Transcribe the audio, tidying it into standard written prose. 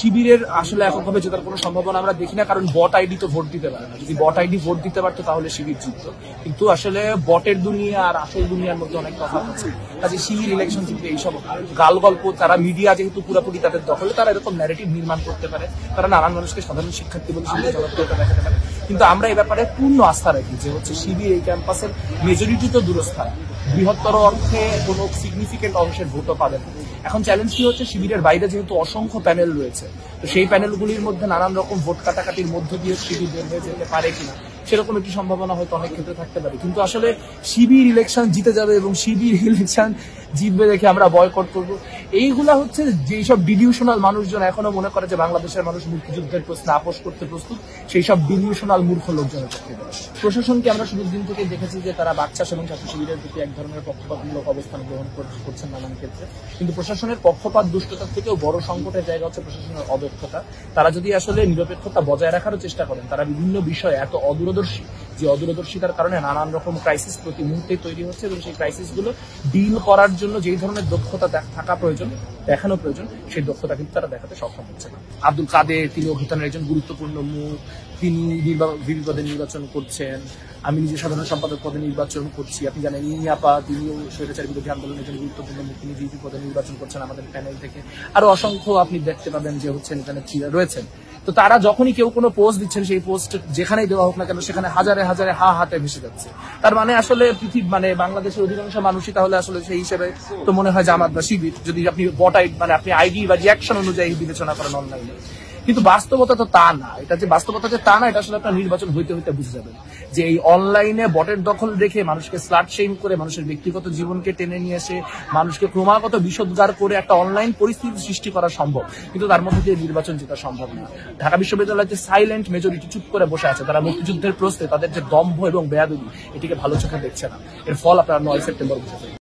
শিবিরের আসলে এককভাবে জেতার কোনো সম্ভাবনা আমরা দেখি না, কারণ বট আইডি তো ভোট দিতে পারে না। যদি বট আইডি ভোট দিতে পারতো তাহলে শিবির জিততো, কিন্তু আসলে বটের দুনিয়া আর আসল দুনিয়ার মধ্যে অনেক তফাৎ আছে। কাজে শিবির ইলেকশন জিতবে এইসব গাল গল্প, তারা মিডিয়া যেহেতু পুরোপুরি তাদের দখলে, তারা এরকম ন্যারেটিভ নির্মাণ করতে পারে, তারা নানান মানুষকে সাধারণ শিক্ষার্থী বলে শিবির জনপ্রিয়তা দেখাতে পারে। কিন্তু আমরা এই ব্যাপারে পূর্ণ আস্থা রাখি যে হচ্ছে শিবির এই ক্যাম্পাসের মেজরিটি তো দূরস্থান, বৃহত্তর অর্থে কোনো সিগনিফিকেন্ট অংশের ভোটও পাবে না। এখন চ্যালেঞ্জটি হচ্ছে শিবিরের বাইরে যেহেতু অসংখ্য প্যানেল রয়েছে, তো সেই প্যানেলগুলির মধ্যে নানান রকম ভোট কাটাকাটির মধ্য দিয়ে শিবির বের হয়ে যেতে পারে কিনা, সেরকম একটি সম্ভাবনা হয়তো অনেক ক্ষেত্রে থাকতে পারে। কিন্তু আসলে শিবির ইলেকশন জিতে যাবে এবং শিবির ইলেকশন জিতবে দেখে আমরা বয়কট করবো, এইগুলা হচ্ছে যেসব ডিলিউশনাল মানুষজন এখনো মনে করে যে বাংলাদেশের মানুষ মুক্তিযুদ্ধের প্রশ্নে আপোষ করতে প্রস্তুত, সেই সব ডিলিউশনাল মূর্খ লোকজনের পক্ষে। প্রশাসনকে আমরা শুরুর দিন থেকে দেখেছি যে তারা বাকচাষ এবং ছাত্র শিবিরের প্রতি এক ধরনের পক্ষপাতমূলক অবস্থান গ্রহণ করছেন নানান ক্ষেত্রে। কিন্তু প্রশাসনের পক্ষপাত দুষ্টতার থেকেও বড় সংকটের জায়গা হচ্ছে প্রশাসনের অদক্ষতা। তারা যদি আসলে নিরপেক্ষতা বজায় রাখারও চেষ্টা করেন, তারা বিভিন্ন বিষয়ে এত অদূরদর্শী যে অদূরদর্শিতার কারণে নানান রকম ক্রাইসিস প্রতি মুহূর্তে তৈরি হচ্ছে, এবং সেই ক্রাইসিসগুলো ডিল করার জন্য যেই ধরনের দক্ষতা থাকা প্রয়োজন, দেখানো প্রয়োজন, সেই দক্ষতা কিন্তু তারা দেখাতে সক্ষম হচ্ছে না। আব্দুল কাদের, তিনি অভ্যুত্থানের একজন গুরুত্বপূর্ণ মুখ, তিনি ভিপি পদে নির্বাচন করছেন, আমি নিজে সাধারণ সম্পাদক পদে নির্বাচন করছি। আপনি জানেন ইয়াপা, তিনিও স্বৈরাচার বিরোধী আন্দোলনের একজন গুরুত্বপূর্ণ মুখ, তিনি ভিপি পদে নির্বাচন করছেন আমাদের প্যানেল থেকে। আরো অসংখ্য আপনি দেখতে পাবেন যে হচ্ছেন এখানে রয়েছেন। তো তারা যখনই কেউ কোনো পোস্ট দিচ্ছেন, সেই পোস্ট যেখানেই দেওয়া হোক না কেন সেখানে হাজারে হাজারে হাতে ভেসে যাচ্ছে। তার মানে আসলে বাংলাদেশের অধিকাংশ মানুষই তাহলে আসলে সেই হিসেবে তো মনে হয় জামাত বা শিবির, যদি আপনি আপনি আইডি বা রিয়াকশন অনুযায়ী বিবেচনা করেন অনলাইনে। কিন্তু বাস্তবতা তো তা না। এটা যে বাস্তবতা যে তা না, এটা আসলে আপনার নির্বাচন হইতে হইতে বুঝে যাবেন যে এই অনলাইনে বটের দখল রেখে মানুষকে স্লাট শেম করে, মানুষের ব্যক্তিগত জীবনকে টেনে নিয়ে এসে মানুষকে ক্রমাগত বিষোদ্গার করে একটা অনলাইন পরিস্থিতি সৃষ্টি করা সম্ভব, কিন্তু তার মধ্যে দিয়ে নির্বাচন জেতা সম্ভব না। ঢাকা বিশ্ববিদ্যালয়ের যে সাইলেন্ট মেজরিটি চুপ করে বসে আছে, তারা মুক্তিযুদ্ধের প্রশ্নে তাদের যে দম্ভ এবং বেয়াদবি, এটিকে ভালো চোখে দেখছে না। এর ফল আপনারা 9 সেপ্টেম্বর বুঝে